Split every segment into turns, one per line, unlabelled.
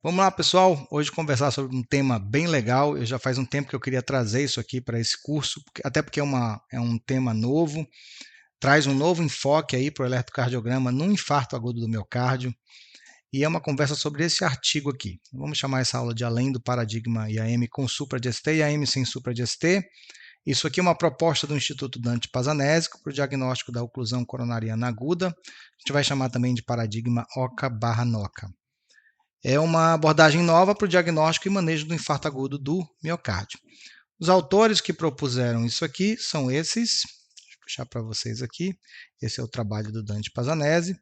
Vamos lá, pessoal. Hoje conversar sobre um tema bem legal. Eu já faz um tempo que eu queria trazer isso aqui para esse curso, até porque é um tema novo, traz um novo enfoque aí para o eletrocardiograma no infarto agudo do miocárdio. E é uma conversa sobre esse artigo aqui. Vamos chamar essa aula de Além do Paradigma IAM com supra de ST e IAM sem supra de ST. Isso aqui é uma proposta do Instituto Dante Pazzanesico para o diagnóstico da oclusão coronariana aguda. A gente vai chamar também de paradigma OCA/NOCA. É uma abordagem nova para o diagnóstico e manejo do infarto agudo do miocárdio. Os autores que propuseram isso aqui são esses. Deixa eu puxar para vocês aqui. Esse é o trabalho do Dante Pazzanesi,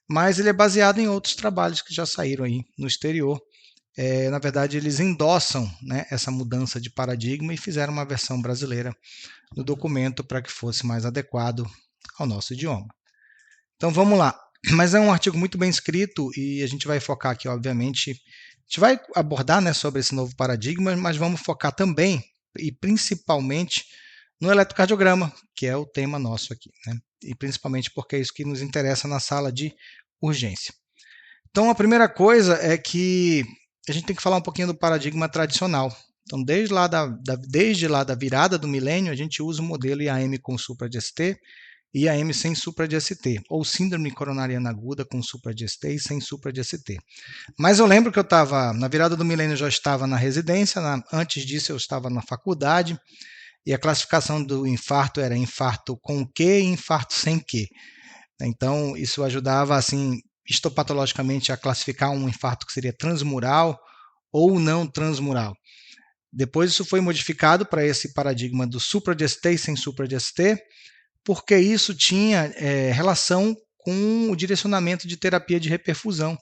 mas ele é baseado em outros trabalhos que já saíram aí no exterior. Na verdade, eles endossam, né, essa mudança de paradigma e fizeram uma versão brasileira do documento para que fosse mais adequado ao nosso idioma. Então vamos lá. Mas é um artigo muito bem escrito e a gente vai focar aqui, obviamente, a gente vai abordar, né, sobre esse novo paradigma, mas vamos focar também e principalmente no eletrocardiograma, que é o tema nosso aqui, né? E principalmente porque é isso que nos interessa na sala de urgência. Então a primeira coisa é que a gente tem que falar um pouquinho do paradigma tradicional. Então desde lá da virada do milênio, a gente usa o modelo IAM com supra de ST e IAM sem supra de ST, ou síndrome coronariana aguda com supra de ST e sem supra de ST. Mas eu lembro que eu estava, na virada do milênio, eu já estava na residência, antes disso eu estava na faculdade, e a classificação do infarto era infarto com Q e infarto sem Q. Então, isso ajudava, assim, histopatologicamente a classificar um infarto que seria transmural ou não transmural. Depois isso foi modificado para esse paradigma do supra de ST e sem supra de ST, porque isso tinha relação com o direcionamento de terapia de reperfusão.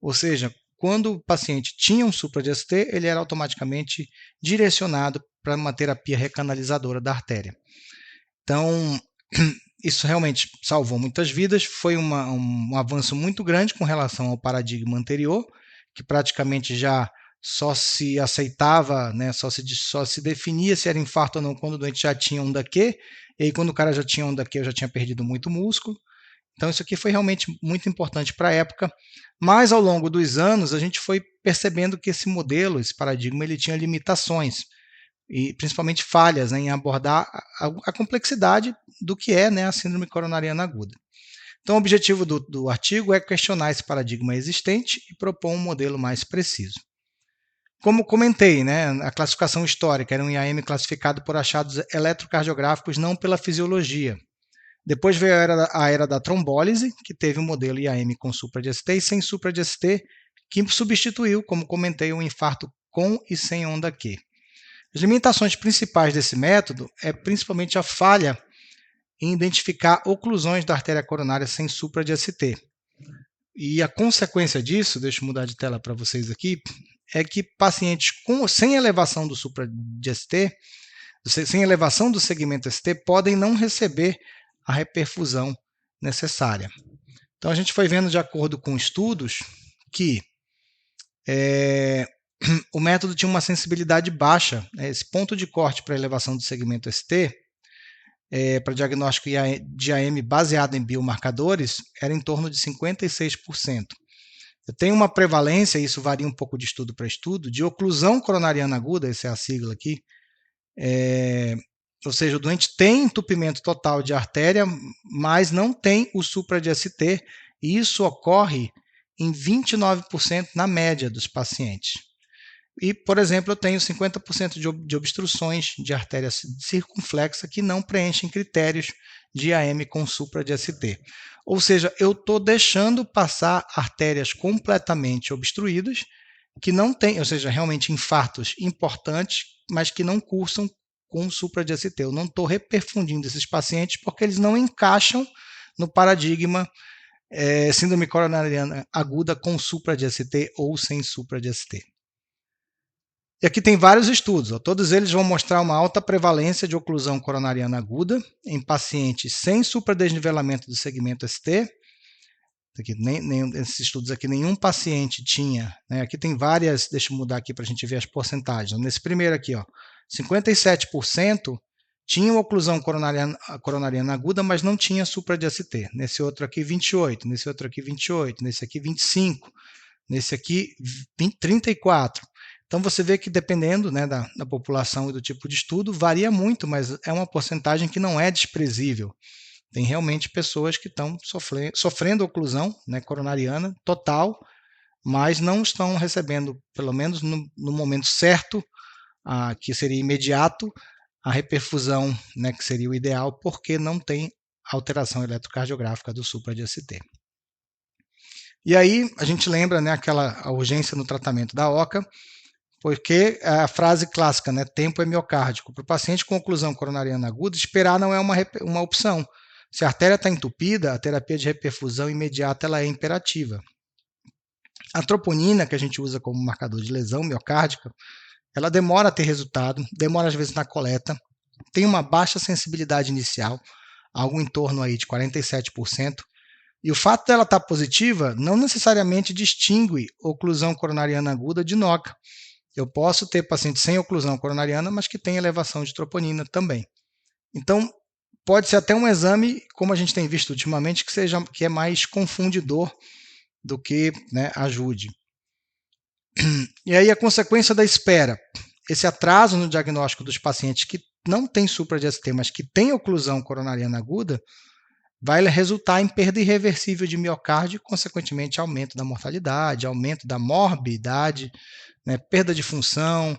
Ou seja, quando o paciente tinha um supra de ST, ele era automaticamente direcionado para uma terapia recanalizadora da artéria. Então, isso realmente salvou muitas vidas, foi um avanço muito grande com relação ao paradigma anterior, que praticamente já só se aceitava, né, só se definia se era infarto ou não quando o doente já tinha um DQ, e aí quando o cara já tinha um DQ, eu já tinha perdido muito músculo. Então isso aqui foi realmente muito importante para a época, mas ao longo dos anos a gente foi percebendo que esse modelo, esse paradigma, ele tinha limitações e principalmente falhas, né, em abordar a complexidade do que é, né, a síndrome coronariana aguda. Então, o objetivo do artigo é questionar esse paradigma existente e propor um modelo mais preciso. Como comentei, né, a classificação histórica era um IAM classificado por achados eletrocardiográficos, não pela fisiologia. Depois veio a era da trombólise, que teve um modelo IAM com supra de ST e sem supra de ST, que substituiu, como comentei, o infarto com e sem onda Q. As limitações principais desse método é principalmente a falha em identificar oclusões da artéria coronária sem supra de ST. E a consequência disso, deixa eu mudar de tela para vocês aqui, é que pacientes sem elevação do supra de ST, sem elevação do segmento ST, podem não receber a reperfusão necessária. Então a gente foi vendo de acordo com estudos que o método tinha uma sensibilidade baixa, né? Esse ponto de corte para elevação do segmento ST, para diagnóstico de AM baseado em biomarcadores, era em torno de 56%. Eu tenho uma prevalência, isso varia um pouco de estudo para estudo, de oclusão coronariana aguda, essa é a sigla aqui, ou seja, o doente tem entupimento total de artéria, mas não tem o supra de ST, e isso ocorre em 29% na média dos pacientes. E, por exemplo, eu tenho 50% de obstruções de artéria circunflexa que não preenchem critérios de IAM com supra de ST. Ou seja, eu estou deixando passar artérias completamente obstruídas, que não têm, ou seja, realmente infartos importantes, mas que não cursam com supra de ST. Eu não estou reperfundindo esses pacientes porque eles não encaixam no paradigma síndrome coronariana aguda com supra de ST ou sem supra de ST. E aqui tem vários estudos, todos eles vão mostrar uma alta prevalência de oclusão coronariana aguda em pacientes sem supradesnivelamento do segmento ST. Aqui, esses estudos aqui, nenhum paciente tinha, né? Aqui tem várias, deixa eu mudar aqui para a gente ver as porcentagens. Nesse primeiro aqui, 57% tinham oclusão coronariana aguda, mas não tinha supra de ST. Nesse outro aqui, 28%, nesse outro aqui, 28%, nesse aqui, 25%. nesse aqui 34. Então você vê que dependendo, né, da população e do tipo de estudo, varia muito, mas é uma porcentagem que não é desprezível. Tem realmente pessoas que estão sofrendo oclusão, né, coronariana total, mas não estão recebendo, pelo menos no momento certo, que seria imediato, a reperfusão, né, que seria o ideal, porque não tem alteração eletrocardiográfica do supra de ST. E aí a gente lembra, né, a urgência no tratamento da OCA, porque a frase clássica, né, tempo é miocárdico. Para o paciente com oclusão coronariana aguda, esperar não é uma opção. Se a artéria está entupida, a terapia de reperfusão imediata ela é imperativa. A troponina, que a gente usa como marcador de lesão miocárdica, ela demora a ter resultado, demora às vezes na coleta, tem uma baixa sensibilidade inicial, algo em torno aí de 47%, e o fato dela estar positiva não necessariamente distingue oclusão coronariana aguda de NOCA. Eu posso ter paciente sem oclusão coronariana, mas que tem elevação de troponina também. Então, pode ser até um exame, como a gente tem visto ultimamente, que é mais confundidor do que, né, ajude. E aí a consequência da espera, esse atraso no diagnóstico dos pacientes que não têm supra de ST, mas que têm oclusão coronariana aguda, vai resultar em perda irreversível de miocárdio e, consequentemente, aumento da mortalidade, aumento da morbidade, né, perda de função,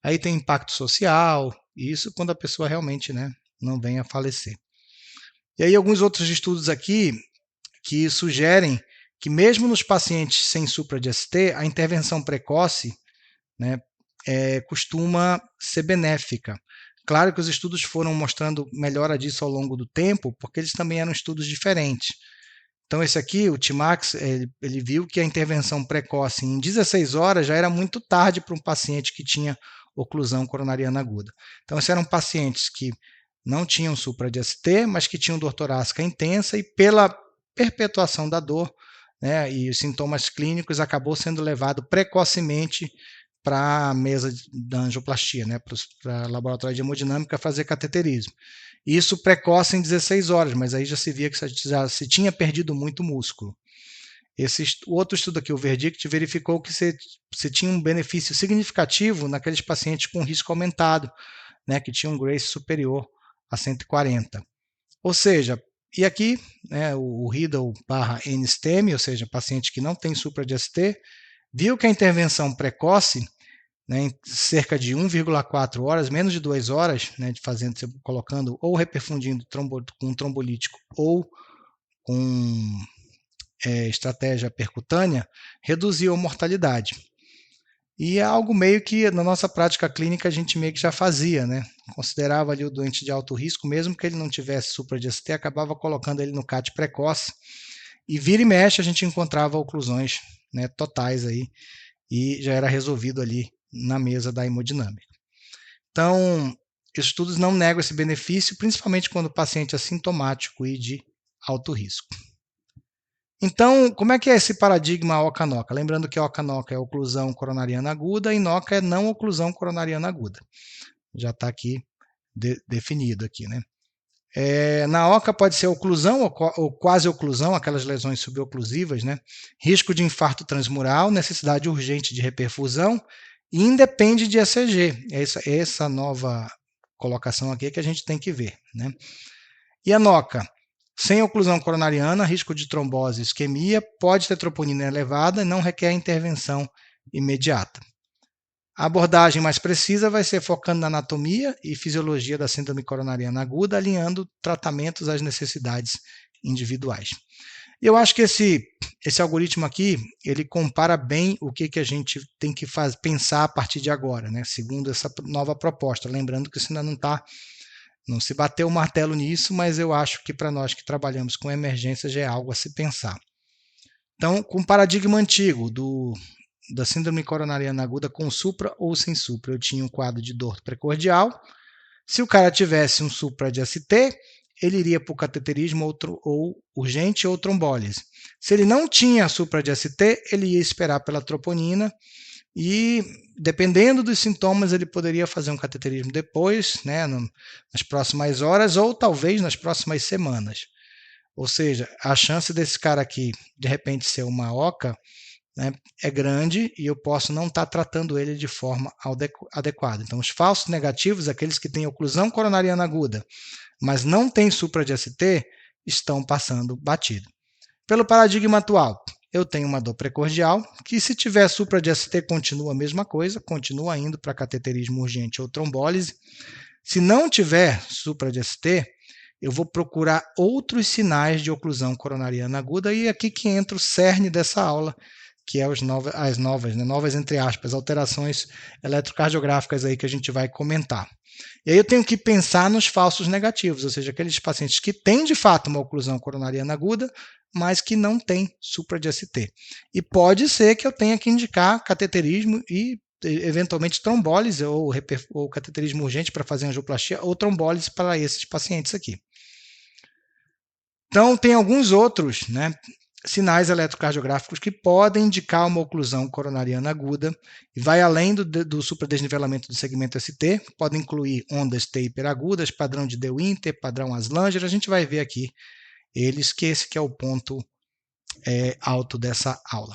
aí tem impacto social, e isso quando a pessoa realmente, né, não vem a falecer. E aí alguns outros estudos aqui que sugerem que mesmo nos pacientes sem supra de ST, a intervenção precoce, né, costuma ser benéfica. Claro que os estudos foram mostrando melhora disso ao longo do tempo, porque eles também eram estudos diferentes. Então, esse aqui, o Timax, ele viu que a intervenção precoce em 16 horas já era muito tarde para um paciente que tinha oclusão coronariana aguda. Então, esses eram pacientes que não tinham supra de ST, mas que tinham dor torácica intensa e pela perpetuação da dor, né, e os sintomas clínicos, acabou sendo levado precocemente para a mesa da angioplastia, né, para o laboratório de hemodinâmica fazer cateterismo. Isso precoce em 16 horas, mas aí já se via que já se tinha perdido muito músculo. O outro estudo aqui, o Verdict, verificou que se tinha um benefício significativo naqueles pacientes com risco aumentado, né, que tinham um Grace superior a 140. Ou seja, e aqui, né, o Riddle barra NSTEMI, ou seja, paciente que não tem supra de ST, viu que a intervenção precoce, né, em cerca de 1,4 horas, menos de 2 horas, né, colocando ou reperfundindo com um trombolítico ou com estratégia percutânea, reduziu a mortalidade. E é algo meio que na nossa prática clínica a gente meio que já fazia, né? Considerava ali o doente de alto risco, mesmo que ele não tivesse supra de ST, acabava colocando ele no CAT precoce, e vira e mexe a gente encontrava oclusões, né, totais aí, e já era resolvido ali na mesa da hemodinâmica. Então, estudos não negam esse benefício, principalmente quando o paciente é sintomático e de alto risco. Então, como é que é esse paradigma OCA-NOCA? Lembrando que OCA-NOCA é oclusão coronariana aguda e NOCA é não oclusão coronariana aguda. Já está aqui definido aqui, né? Na OCA pode ser oclusão ou quase oclusão, aquelas lesões suboclusivas, né? Risco de infarto transmural, necessidade urgente de reperfusão e independe de ECG. Essa nova colocação aqui que a gente tem que ver, né? E a NOCA? Sem oclusão coronariana, risco de trombose e isquemia, pode ter troponina elevada e não requer intervenção imediata. A abordagem mais precisa vai ser focando na anatomia e fisiologia da síndrome coronariana aguda, alinhando tratamentos às necessidades individuais. Eu acho que esse algoritmo aqui, ele compara bem o que a gente tem que pensar a partir de agora, né? Segundo essa nova proposta. Lembrando que isso ainda não se bateu o martelo nisso, mas eu acho que para nós que trabalhamos com emergência já é algo a se pensar. Então, com o paradigma antigo da síndrome coronariana aguda com supra ou sem supra, eu tinha um quadro de dor precordial. Se o cara tivesse um supra de ST, ele iria para o cateterismo ou urgente ou trombólise. Se ele não tinha supra de ST, ele ia esperar pela troponina e, dependendo dos sintomas, ele poderia fazer um cateterismo depois, né, nas próximas horas ou talvez nas próximas semanas. Ou seja, a chance desse cara aqui, de repente, ser uma OCA né, é grande e eu posso não estar tratando ele de forma adequada. Então, os falsos negativos, aqueles que têm oclusão coronariana aguda, mas não têm supra de ST, estão passando batido. Pelo paradigma atual, eu tenho uma dor precordial, que se tiver supra de ST continua a mesma coisa, continua indo para cateterismo urgente ou trombólise. Se não tiver supra de ST, eu vou procurar outros sinais de oclusão coronariana aguda, e é aqui que entra o cerne dessa aula, que é as novas, entre aspas, alterações eletrocardiográficas aí que a gente vai comentar. E aí eu tenho que pensar nos falsos negativos, ou seja, aqueles pacientes que têm de fato uma oclusão coronariana aguda, mas que não têm supra de ST. E pode ser que eu tenha que indicar cateterismo e eventualmente trombólise ou cateterismo urgente para fazer angioplastia ou trombólise para esses pacientes aqui. Então, tem alguns outros, né, sinais eletrocardiográficos que podem indicar uma oclusão coronariana aguda e vai além do supradesnivelamento do segmento ST, podem incluir ondas T hiperagudas, padrão de De Winter, padrão Aslanger, a gente vai ver aqui eles, que esse que é o ponto alto dessa aula.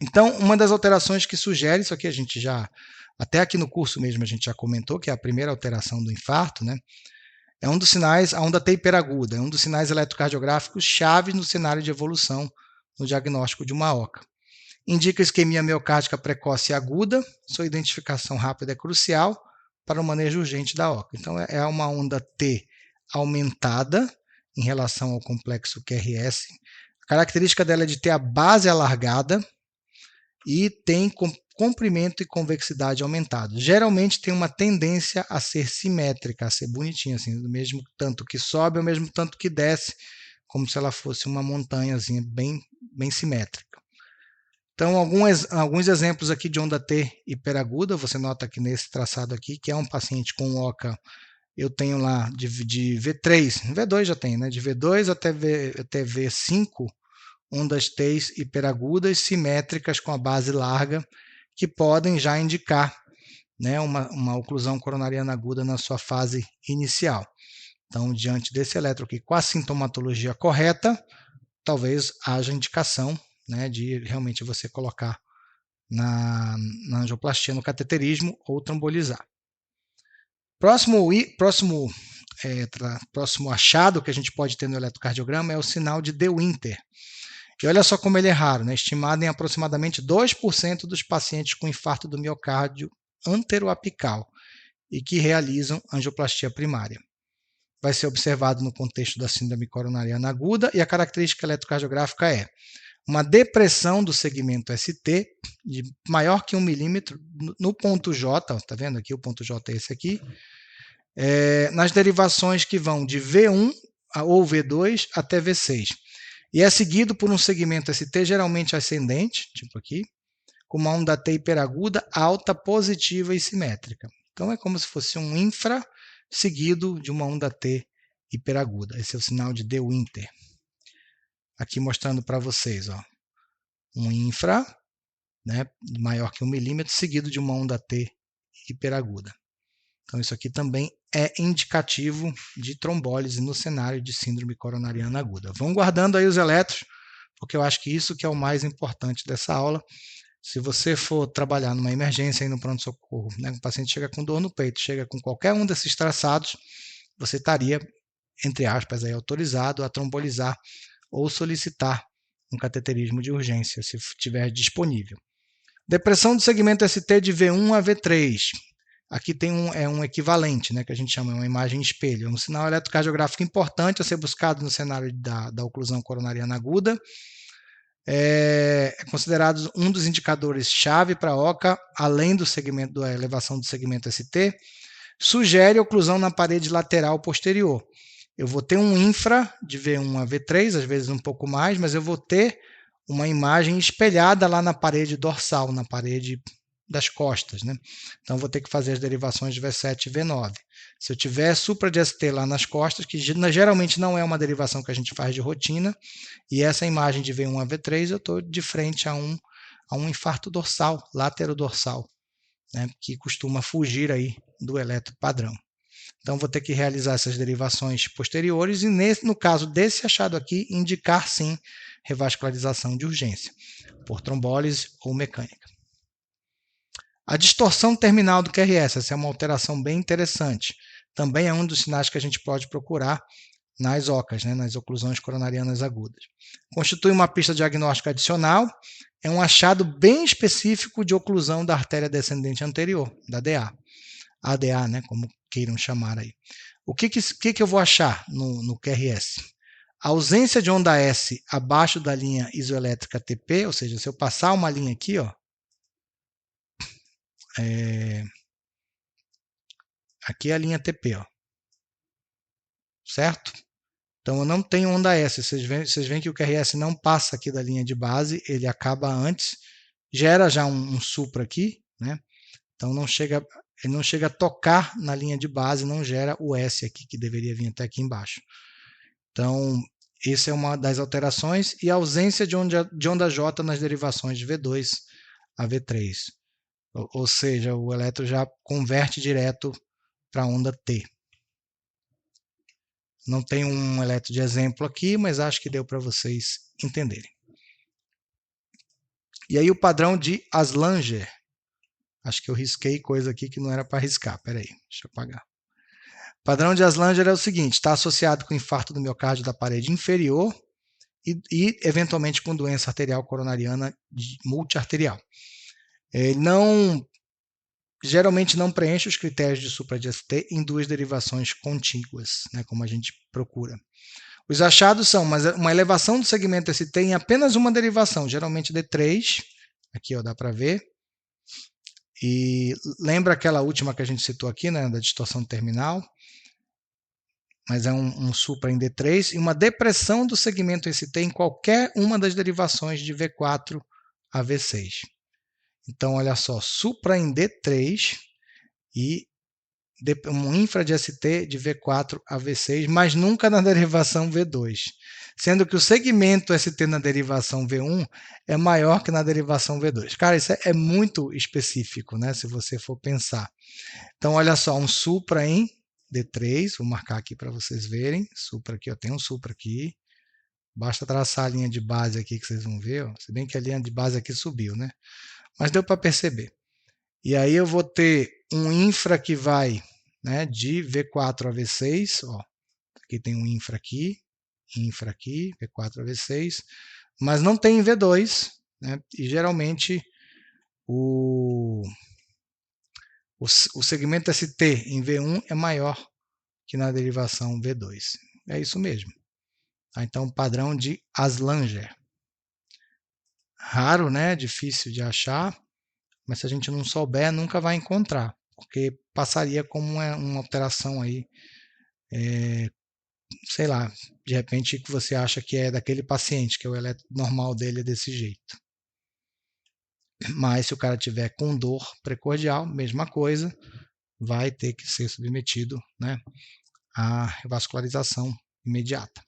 Então, uma das alterações que sugere, isso aqui a gente já, até aqui no curso mesmo a gente já comentou, que é a primeira alteração do infarto, né? É um dos sinais, a onda T hiperaguda, é um dos sinais eletrocardiográficos chaves no cenário de evolução no diagnóstico de uma OCA. Indica isquemia miocárdica precoce e aguda, sua identificação rápida é crucial para o manejo urgente da OCA. Então, é uma onda T aumentada em relação ao complexo QRS. A característica dela é de ter a base alargada e tem comprimento e convexidade aumentado. Geralmente tem uma tendência a ser simétrica, a ser bonitinha, assim, do mesmo tanto que sobe, ao mesmo tanto que desce, como se ela fosse uma montanhazinha bem simétrica. Então, alguns exemplos aqui de onda T hiperaguda, você nota aqui nesse traçado aqui, que é um paciente com OCA, eu tenho lá de V3, V2 já tem, né? De V2 até V5, ondas T hiperagudas simétricas com a base larga, que podem já indicar, né, uma oclusão coronariana aguda na sua fase inicial. Então, diante desse eletro aqui, com a sintomatologia correta, talvez haja indicação, né, de realmente você colocar na angioplastia, no cateterismo ou trombolizar. Próximo achado que a gente pode ter no eletrocardiograma é o sinal de De Winter. E olha só como ele é raro, né? Estimado em aproximadamente 2% dos pacientes com infarto do miocárdio anteroapical e que realizam angioplastia primária. Vai ser observado no contexto da síndrome coronariana aguda, e a característica eletrocardiográfica é uma depressão do segmento ST de maior que 1 milímetro no ponto J, tá vendo aqui? O ponto J é esse aqui, nas derivações que vão de V1 ou V2 até V6. E é seguido por um segmento ST geralmente ascendente, tipo aqui, com uma onda T hiperaguda, alta, positiva e simétrica. Então é como se fosse um infra seguido de uma onda T hiperaguda. Esse é o sinal de De Winter. Aqui mostrando para vocês, ó, um infra, né, maior que 1 milímetro, seguido de uma onda T hiperaguda. Então isso aqui também é indicativo de trombólise no cenário de síndrome coronariana aguda. Vão guardando aí os eletros, porque eu acho que isso que é o mais importante dessa aula. Se você for trabalhar numa emergência aí no pronto-socorro, né, o paciente chega com dor no peito, chega com qualquer um desses traçados, você estaria, entre aspas, aí, autorizado a trombolizar ou solicitar um cateterismo de urgência, se estiver disponível. Depressão do segmento ST de V1 a V3. Aqui tem um equivalente, né, que a gente chama de uma imagem espelho. É um sinal eletrocardiográfico importante a ser buscado no cenário da oclusão coronariana aguda. É considerado um dos indicadores-chave para a OCA, além da elevação do segmento ST. Sugere oclusão na parede lateral posterior. Eu vou ter um infra de V1 a V3, às vezes um pouco mais, mas eu vou ter uma imagem espelhada lá na parede dorsal, na parede das costas, né? Então vou ter que fazer as derivações de V7 e V9. Se eu tiver supra de ST lá nas costas, que geralmente não é uma derivação que a gente faz de rotina, e essa imagem de V1 a V3, eu estou de frente a um infarto dorsal, látero dorsal, né, que costuma fugir aí do eletro padrão. Então, vou ter que realizar essas derivações posteriores e, no caso desse achado aqui, indicar sim revascularização de urgência, por trombólise ou mecânica. A distorção terminal do QRS, essa é uma alteração bem interessante. Também é um dos sinais que a gente pode procurar nas OCAs, né, nas oclusões coronarianas agudas. Constitui uma pista diagnóstica adicional, é um achado bem específico de oclusão da artéria descendente anterior, da DA. ADA, né, como queiram chamar aí. O que eu vou achar no QRS? A ausência de onda S abaixo da linha isoelétrica TP, ou seja, se eu passar uma linha aqui, ó, aqui é a linha TP, ó, certo? Então eu não tenho onda S. Vocês veem que o QRS não passa aqui da linha de base, ele acaba antes, gera já um supra aqui, né? Então ele não chega a tocar na linha de base, não gera o S aqui, que deveria vir até aqui embaixo. Então, essa é uma das alterações, e a ausência de onda J nas derivações de V2 a V3. Ou seja, o eletro já converte direto para a onda T. Não tem um eletro de exemplo aqui, mas acho que deu para vocês entenderem. E aí o padrão de Aslanger. Acho que eu risquei coisa aqui que não era para riscar. Peraí, deixa eu apagar. O padrão de Aslanger é o seguinte: está associado com infarto do miocárdio da parede inferior e eventualmente com doença arterial coronariana multiarterial. Ele geralmente não preenche os critérios de supra de ST em duas derivações contíguas, né, como a gente procura. Os achados são uma elevação do segmento ST em apenas uma derivação, geralmente D3, aqui ó, dá para ver. E lembra aquela última que a gente citou aqui, né, da distorção terminal? Mas é um supra em D3 e uma depressão do segmento ST em qualquer uma das derivações de V4 a V6. Então, olha só, supra em D3 e um infra de ST de V4 a V6, mas nunca na derivação V2, sendo que o segmento ST na derivação V1 é maior que na derivação V2. Cara, isso é muito específico, né, se você for pensar. Então, olha só, um supra em D3, vou marcar aqui para vocês verem, supra aqui, ó, tem um supra aqui, basta traçar a linha de base aqui que vocês vão ver, ó, se bem que a linha de base aqui subiu, né, mas deu para perceber. E aí eu vou ter um infra que vai, né, de V4 a V6, ó, aqui tem um infra aqui, V4 a V6, mas não tem V2, né, e geralmente o segmento ST em V1 é maior que na derivação V2. É isso mesmo. Então, padrão de Aslanger. Raro, né? Difícil de achar, mas se a gente não souber, nunca vai encontrar, porque passaria como uma alteração aí, sei lá, de repente que você acha que é daquele paciente, que o eletro normal dele é desse jeito. Mas se o cara tiver com dor precordial, mesma coisa, vai ter que ser submetido, né, à revascularização imediata.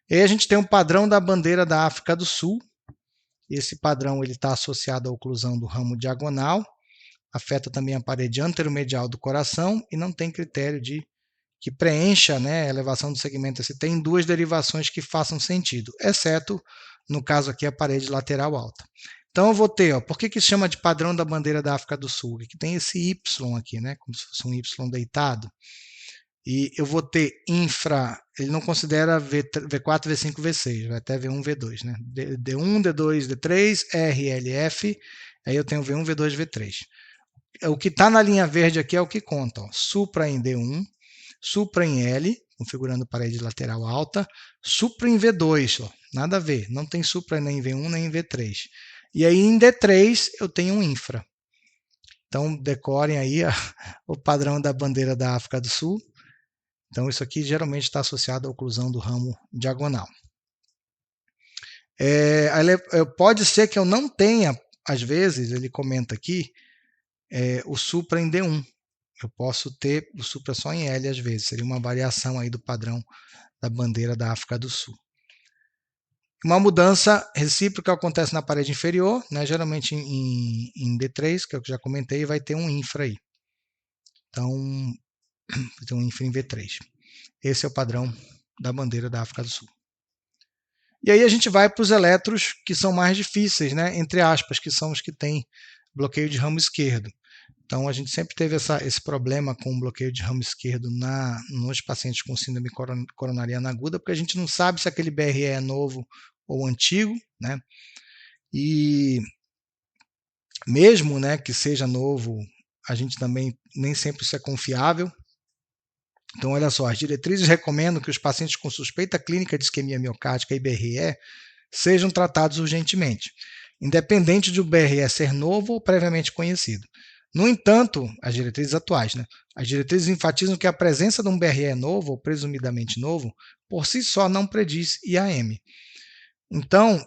E aí a gente tem um padrão da bandeira da África do Sul. Esse padrão está associado à oclusão do ramo diagonal, afeta também a parede anteromedial do coração e não tem critério que preencha, né, a elevação do segmento ST em duas derivações que façam sentido, exceto, no caso aqui, a parede lateral alta. Então eu vou ter, ó, por que se chama de padrão da bandeira da África do Sul? Aqui tem esse Y aqui, né, como se fosse um Y deitado. E eu vou ter infra, ele não considera V4, V5, V6, vai até V1, V2, né? D1, D2, D3, R, L, F, aí eu tenho V1, V2, V3. O que está na linha verde aqui é o que conta, ó. Supra em D1, supra em L, configurando parede lateral alta, supra em V2, ó, nada a ver, não tem supra nem em V1 nem em V3. E aí em D3 eu tenho um infra. Então decorem aí o padrão da bandeira da África do Sul. Então, isso aqui geralmente está associado à oclusão do ramo diagonal. Pode ser que eu não tenha, às vezes, ele comenta aqui, o supra em D1. Eu posso ter o supra só em L, às vezes. Seria uma variação aí do padrão da bandeira da África do Sul. Uma mudança recíproca acontece na parede inferior, né? Geralmente em D3, que é o que eu já comentei, vai ter um infra aí. Então, fazer um infra em V3. Esse é o padrão da bandeira da África do Sul. E aí a gente vai para os elétrons que são mais difíceis, né? Entre aspas, que são os que têm bloqueio de ramo esquerdo. Então a gente sempre teve esse problema com o bloqueio de ramo esquerdo nos pacientes com síndrome coronariana aguda, porque a gente não sabe se aquele BRE é novo ou antigo, né? E mesmo, né, que seja novo, a gente também nem sempre isso é confiável. Então, olha só, as diretrizes recomendam que os pacientes com suspeita clínica de isquemia miocárdica e BRE sejam tratados urgentemente, independente de o BRE ser novo ou previamente conhecido. No entanto, as diretrizes atuais, né, as diretrizes enfatizam que a presença de um BRE novo ou presumidamente novo, por si só não prediz IAM. Então,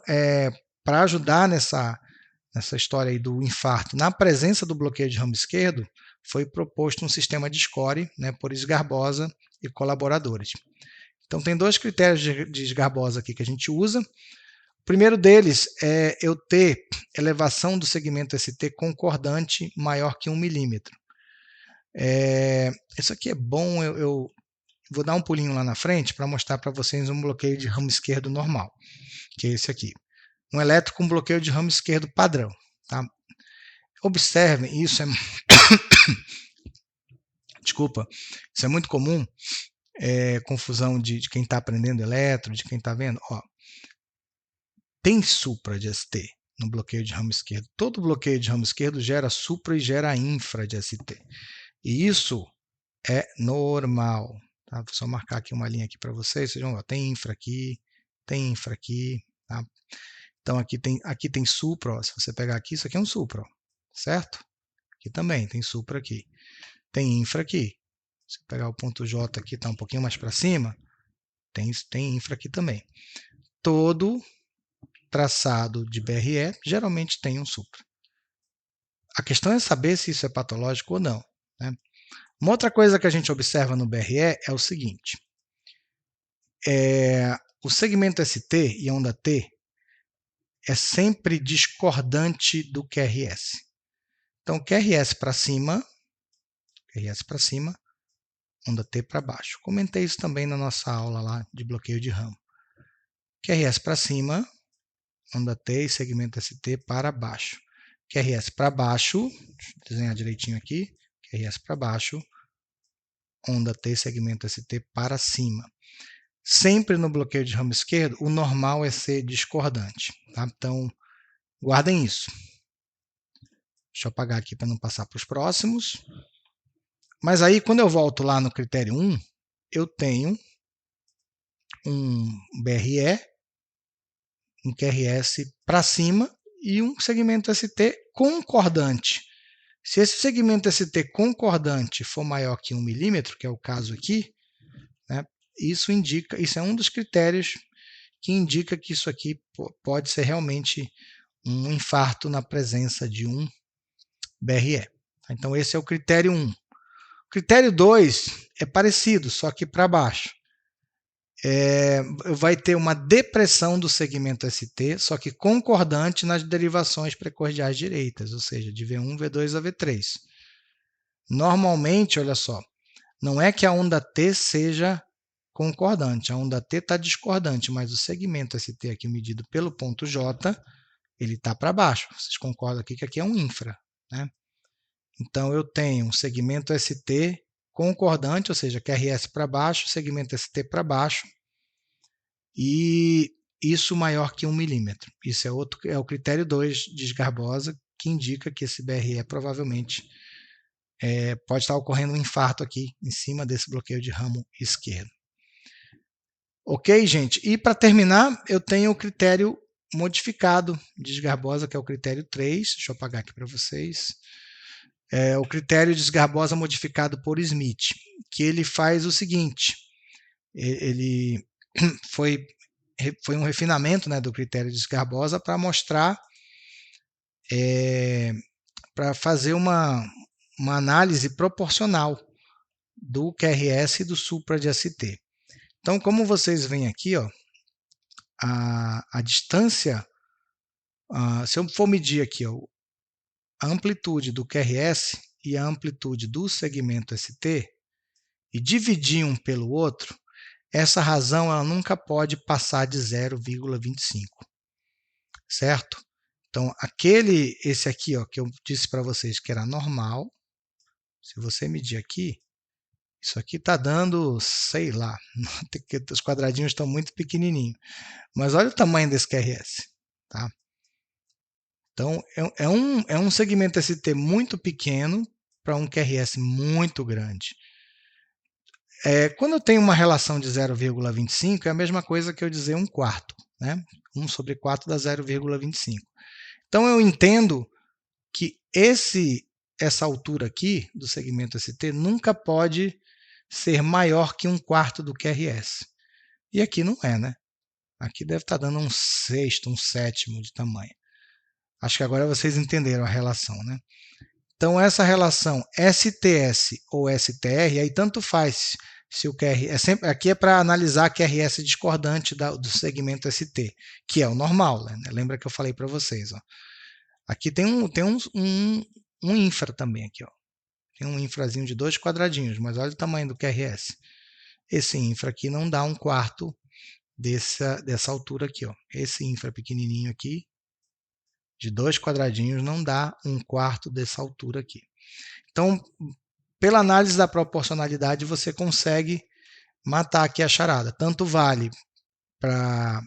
para ajudar nessa história aí do infarto, na presença do bloqueio de ramo esquerdo, foi proposto um sistema de score, né, por Sgarbosa e colaboradores. Então, tem dois critérios de Sgarbosa aqui que a gente usa. O primeiro deles é eu ter elevação do segmento ST concordante maior que 1 milímetro. Isso aqui é bom, eu vou dar um pulinho lá na frente para mostrar para vocês um bloqueio de ramo esquerdo normal, que é esse aqui. Um eletro com bloqueio de ramo esquerdo padrão. Tá? Observem, desculpa, isso é muito comum, confusão de quem está aprendendo eletro, de quem está vendo. Ó, tem supra de ST no bloqueio de ramo esquerdo. Todo bloqueio de ramo esquerdo gera supra e gera infra de ST. E isso é normal. Tá? Vou só marcar aqui uma linha aqui para vocês. Vocês vão ver, tem infra aqui, tem infra aqui. Tá? Então aqui tem supra. Ó. Se você pegar aqui, isso aqui é um supra, ó, certo? Aqui também tem supra aqui. Tem infra aqui. Se pegar o ponto J aqui, está um pouquinho mais para cima, tem infra aqui também. Todo traçado de BRE geralmente tem um supra. A questão é saber se isso é patológico ou não. Né? Uma outra coisa que a gente observa no BRE é o seguinte: o segmento ST e onda T é sempre discordante do QRS. Então, QRS para cima, onda T para baixo. Comentei isso também na nossa aula lá de bloqueio de ramo. QRS para cima, onda T e segmento ST para baixo. QRS para baixo, deixa eu desenhar direitinho aqui, QRS para baixo, onda T e segmento ST para cima. Sempre no bloqueio de ramo esquerdo, o normal é ser discordante. Tá? Então, guardem isso. Deixa eu apagar aqui para não passar para os próximos. Mas aí, quando eu volto lá no critério 1, eu tenho um BRE, um QRS para cima e um segmento ST concordante. Se esse segmento ST concordante for maior que 1 milímetro, que é o caso aqui, né, isso é um dos critérios que indica que isso aqui pode ser realmente um infarto na presença de um BRE. Então esse é o critério 1. O critério 2 é parecido, só que para baixo. Vai ter uma depressão do segmento ST, só que concordante nas derivações precordiais direitas, ou seja, de V1, V2 a V3. Normalmente, olha só, não é que a onda T seja concordante, a onda T está discordante, mas o segmento ST aqui medido pelo ponto J, ele está para baixo. Vocês concordam aqui que aqui é um infra, né? Então eu tenho um segmento ST concordante, ou seja, QRS para baixo, segmento ST para baixo, e isso maior que 1 milímetro. Isso é o critério 2 de Sgarbosa, que indica que esse BRE provavelmente pode estar ocorrendo um infarto aqui em cima desse bloqueio de ramo esquerdo. Ok, gente? E para terminar, eu tenho o critério modificado de Sgarbosa, que é o critério 3. Deixa eu apagar aqui para vocês. O critério de Sgarbosa modificado por Smith, que ele faz o seguinte: ele foi um refinamento, né, do critério de Sgarbosa para mostrar, para fazer uma análise proporcional do QRS e do supra de ST. Então, como vocês veem aqui, ó, a distância, se eu for medir aqui ó, a amplitude do QRS e a amplitude do segmento ST, e dividir um pelo outro, essa razão ela nunca pode passar de 0,25, certo? Então, esse aqui, ó, que eu disse para vocês que era normal, se você medir aqui, isso aqui está dando, sei lá, os quadradinhos estão muito pequenininhos, mas olha o tamanho desse QRS, tá? Então, é um segmento ST muito pequeno para um QRS muito grande. Quando eu tenho uma relação de 0,25, é a mesma coisa que eu dizer 1/4, né? 1/4 dá 0,25. Então, eu entendo que essa altura aqui do segmento ST nunca pode ser maior que 1/4 do QRS. E aqui não é, né? Aqui deve estar dando um sexto, um sétimo de tamanho. Acho que agora vocês entenderam a relação, né? Então, essa relação STS ou STR, aí tanto faz se o QRS. Aqui é para analisar QRS discordante do segmento ST, que é o normal, né? Lembra que eu falei para vocês, ó. Aqui tem um infra também, aqui, ó. Tem um infrazinho de 2 quadradinhos, mas olha o tamanho do QRS. Esse infra aqui não dá 1/4 dessa altura aqui, ó. Esse infra pequenininho aqui, de 2 quadradinhos, não dá 1/4 dessa altura aqui. Então, pela análise da proporcionalidade, você consegue matar aqui a charada. Tanto vale para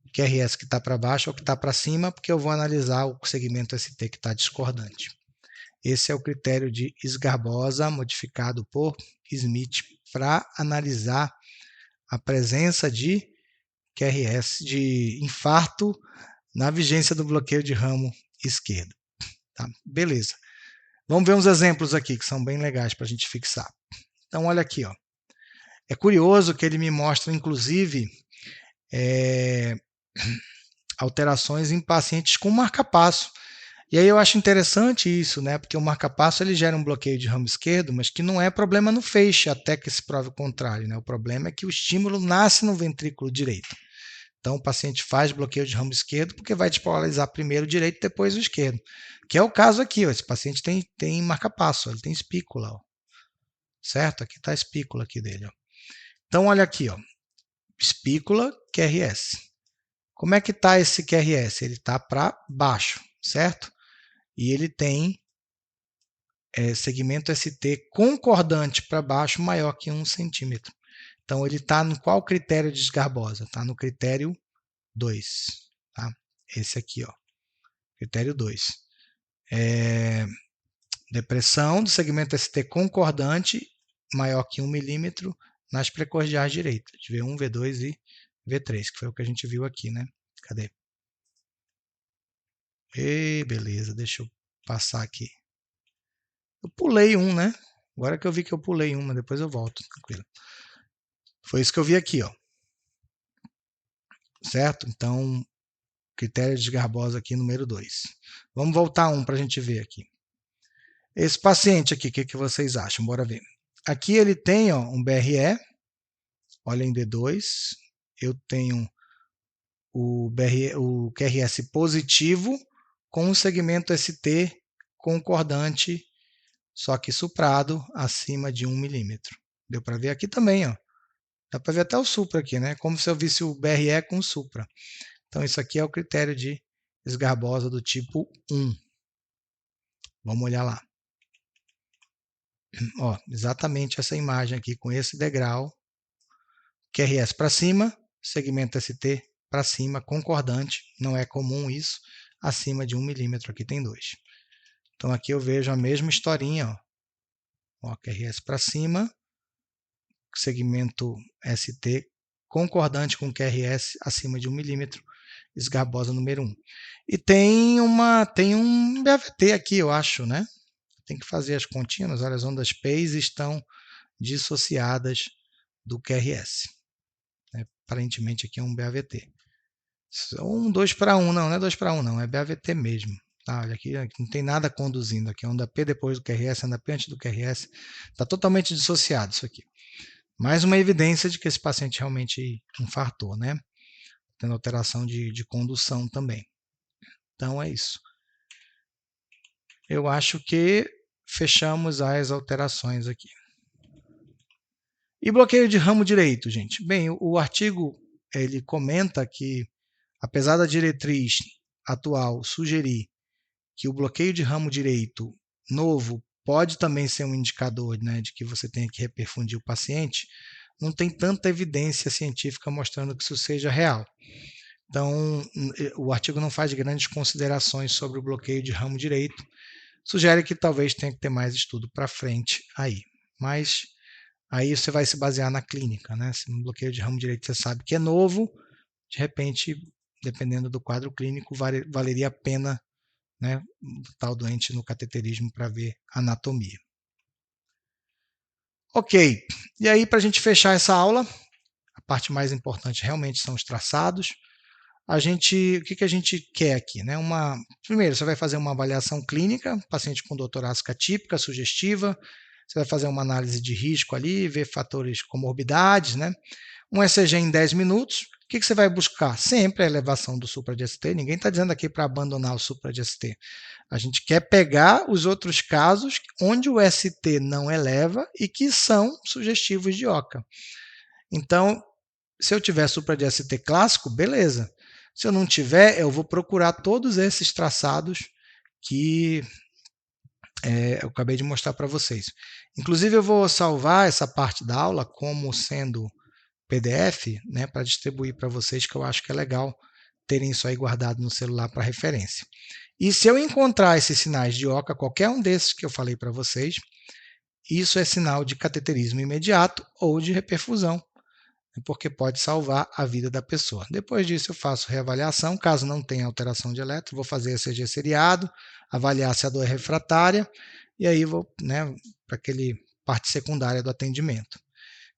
o QRS que está para baixo ou que está para cima, porque eu vou analisar o segmento ST que está discordante. Esse é o critério de Sgarbosa, modificado por Smith, para analisar a presença de QRS, de infarto, na vigência do bloqueio de ramo esquerdo. Tá? Beleza. Vamos ver uns exemplos aqui que são bem legais para a gente fixar. Então, olha aqui, ó. É curioso que ele me mostra, inclusive, alterações em pacientes com marca-passo. E aí eu acho interessante isso, né? Porque o marca-passo ele gera um bloqueio de ramo esquerdo, mas que não é problema no feixe, até que se prove o contrário, né? O problema é que o estímulo nasce no ventrículo direito. Então o paciente faz bloqueio de ramo esquerdo porque vai despolarizar primeiro o direito e depois o esquerdo. Que é o caso aqui, ó. Esse paciente tem marca-passo, ele tem espícula, ó. Certo? Aqui está a espícula aqui dele, ó. Então olha aqui, ó. Espícula, QRS. Como é que está esse QRS? Ele está para baixo, certo? E ele tem segmento ST concordante para baixo maior que 1 centímetro. Então, ele está no qual critério de Sgarbosa? Está no critério 2. Tá? Esse aqui, ó, critério 2. Depressão do segmento ST concordante maior que 1 milímetro nas precordiais direitas, de V1, V2 e V3, que foi o que a gente viu aqui, né? Cadê? Beleza, deixa eu passar aqui. Eu pulei um, né? Agora que eu vi que eu pulei uma, depois eu volto, tranquilo. Foi isso que eu vi aqui, ó. Certo? Então, critério de Sgarbosa aqui, número 2. Vamos voltar um para a gente ver aqui. Esse paciente aqui, o que vocês acham? Bora ver. Aqui ele tem, ó, um BRE, olha em D2, eu tenho o QRS positivo com um segmento ST concordante, só que suprado acima de 1 milímetro. Deu para ver aqui também, ó. Dá para ver até o supra aqui, né? Como se eu visse o BRE com o supra. Então, isso aqui é o critério de Sgarbosa do tipo 1. Vamos olhar lá. Ó, exatamente essa imagem aqui com esse degrau. QRS para cima, segmento ST para cima, concordante. Não é comum isso. Acima de 1 milímetro, aqui tem 2. Então, aqui eu vejo a mesma historinha. Ó, QRS para cima, segmento ST concordante com QRS acima de 1 milímetro, Sgarbosa número 1. E tem um BAVT aqui, eu acho, né? Tem que fazer as continhas, olha, as ondas PACE estão dissociadas do QRS. Aparentemente aqui é um BAVT. Um 2/1, não é 2/1, não, é BAVT mesmo. Tá, olha aqui, não tem nada conduzindo aqui. Onda P depois do QRS, onda P antes do QRS. Está totalmente dissociado isso aqui. Mais uma evidência de que esse paciente realmente infartou, né? Tendo alteração de condução também. Então é isso. Eu acho que fechamos as alterações aqui. E bloqueio de ramo direito, gente? Bem, o artigo ele comenta que, apesar da diretriz atual sugerir que o bloqueio de ramo direito novo pode também ser um indicador, né, de que você tenha que reperfundir o paciente, não tem tanta evidência científica mostrando que isso seja real. Então, o artigo não faz grandes considerações sobre o bloqueio de ramo direito, sugere que talvez tenha que ter mais estudo para frente aí. Mas aí você vai se basear na clínica, né? Se no bloqueio de ramo direito você sabe que é novo, de repente, dependendo do quadro clínico, valeria a pena, né, botar o doente no cateterismo para ver anatomia. Ok, e aí para a gente fechar essa aula, a parte mais importante realmente são os traçados. O que a gente quer aqui? Né? Primeiro, você vai fazer uma avaliação clínica, paciente com dor torácica típica, sugestiva, você vai fazer uma análise de risco ali, ver fatores comorbidades, né? Um ECG em 10 minutos. O que você vai buscar? Sempre a elevação do supra de ST. Ninguém está dizendo aqui para abandonar o supra de ST. A gente quer pegar os outros casos onde o ST não eleva e que são sugestivos de OCA. Então, se eu tiver supra de ST clássico, beleza. Se eu não tiver, eu vou procurar todos esses traçados que eu acabei de mostrar para vocês. Inclusive, eu vou salvar essa parte da aula como sendo PDF, né, para distribuir para vocês, que eu acho que é legal terem isso aí guardado no celular para referência. E se eu encontrar esses sinais de OCA, qualquer um desses que eu falei para vocês, isso é sinal de cateterismo imediato ou de reperfusão, porque pode salvar a vida da pessoa. Depois disso, eu faço reavaliação. Caso não tenha alteração de eletro, vou fazer ECG seriado, avaliar se a dor é refratária, e aí vou, né, para aquele parte secundária do atendimento.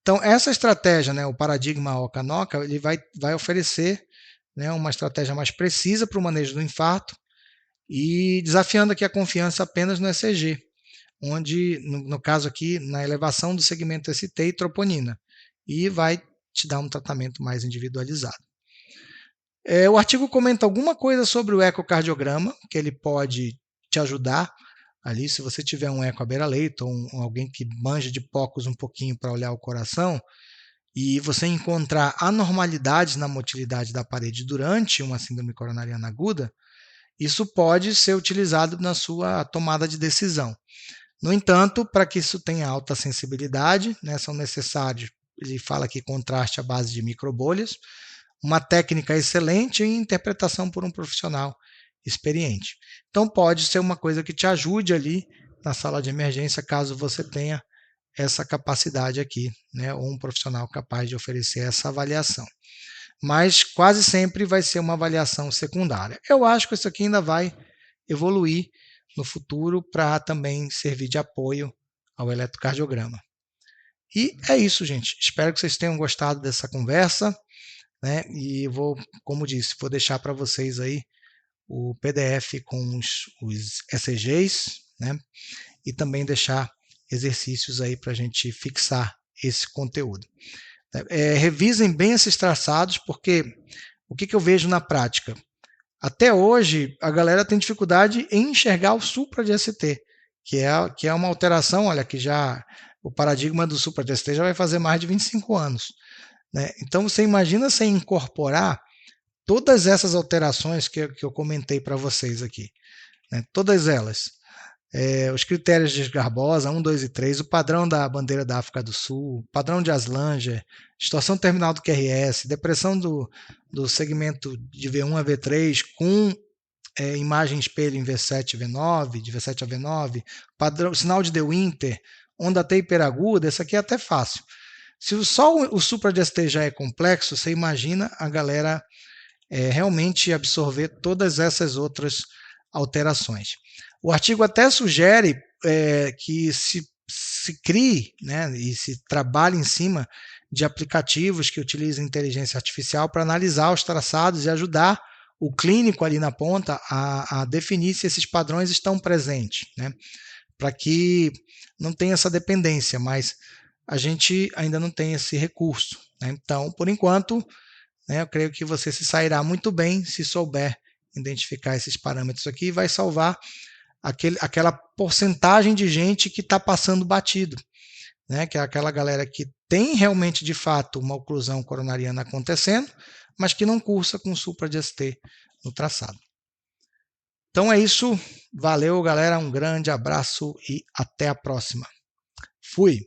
Então, essa estratégia, né, o paradigma OCA-NOCA, ele vai oferecer, né, uma estratégia mais precisa para o manejo do infarto e desafiando aqui a confiança apenas no ECG, onde, no caso aqui, na elevação do segmento ST e troponina, e vai te dar um tratamento mais individualizado. O artigo comenta alguma coisa sobre o ecocardiograma, que ele pode te ajudar ali, se você tiver um eco à beira-leito, ou alguém que manja de POCUS um pouquinho para olhar o coração, e você encontrar anormalidades na motilidade da parede durante uma síndrome coronariana aguda, isso pode ser utilizado na sua tomada de decisão. No entanto, para que isso tenha alta sensibilidade, né, são necessários, ele fala aqui, contraste à base de microbolhas, uma técnica excelente e interpretação por um profissional experiente. Então, pode ser uma coisa que te ajude ali na sala de emergência, caso você tenha essa capacidade aqui, né, ou um profissional capaz de oferecer essa avaliação. Mas quase sempre vai ser uma avaliação secundária. Eu acho que isso aqui ainda vai evoluir no futuro para também servir de apoio ao eletrocardiograma. E é isso, gente. Espero que vocês tenham gostado dessa conversa, né? E vou, como disse, vou deixar para vocês aí o PDF com os ECGs, né? E também deixar exercícios aí para a gente fixar esse conteúdo. Revisem bem esses traçados, porque o que eu vejo na prática? Até hoje, a galera tem dificuldade em enxergar o supra de ST, que é uma alteração, olha, que já o paradigma do supra de ST já vai fazer mais de 25 anos. Né? Então, você imagina você incorporar todas essas alterações que eu comentei para vocês aqui, né? Todas elas. Os critérios de Garbosa, 1, 2 e 3, o padrão da bandeira da África do Sul, padrão de Aslanger, distorção terminal do QRS, depressão do segmento de V1 a V3 com imagem espelho em V7 e V9, de V7 a V9, padrão, sinal de De Winter, onda T hiperaguda, isso aqui é até fácil. Se só o supra de ST já é complexo, você imagina a galera realmente absorver todas essas outras alterações. O artigo até sugere que se crie, né, e se trabalhe em cima de aplicativos que utilizem inteligência artificial para analisar os traçados e ajudar o clínico ali na ponta a definir se esses padrões estão presentes, né, para que não tenha essa dependência, mas a gente ainda não tem esse recurso. Né? Então, por enquanto, né, eu creio que você se sairá muito bem se souber identificar esses parâmetros aqui e vai salvar aquela porcentagem de gente que está passando batido, né, que é aquela galera que tem realmente, de fato, uma oclusão coronariana acontecendo, mas que não cursa com supra de ST no traçado. Então é isso. Valeu, galera. Um grande abraço e até a próxima. Fui!